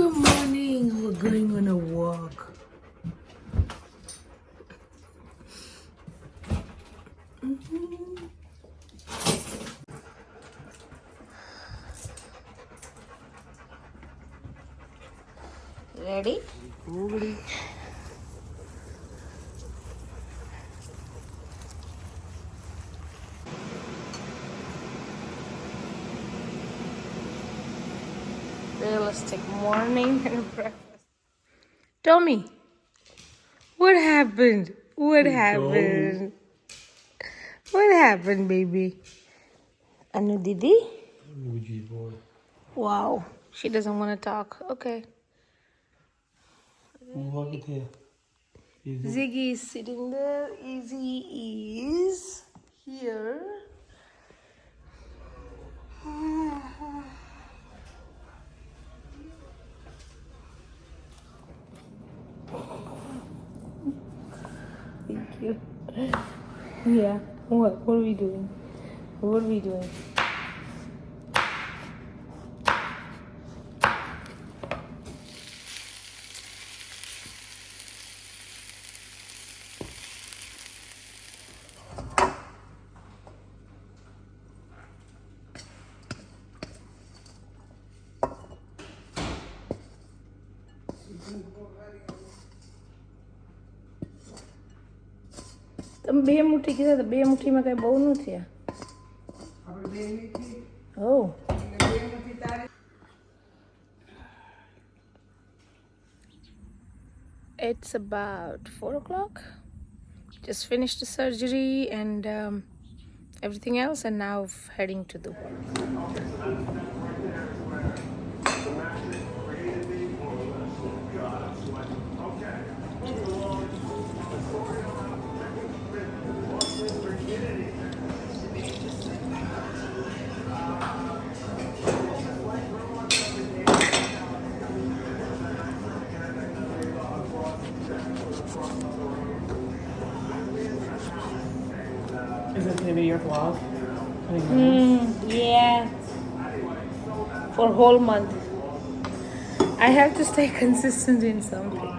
Good morning. We're going on a walk. Ready? Ready. Realistic morning and breakfast. Tommy, what happened? What happened? What happened, baby? Anu Didi? Boy. Wow, she doesn't want to talk. Okay. Walk it here. Ziggy is sitting there. Izzy is here. Thank you. Yeah. What? What are we doing? What are we doing? તમે બે મુઠ્ઠી કીધા તો બે મુઠ્ઠીમાં કઈ બહુ નથી આ. Oh. It's about 4 o'clock. Just finished the surgery and everything else, and now heading to the work. Is this gonna be your vlog? Yeah. For a whole month. I have to stay consistent in something.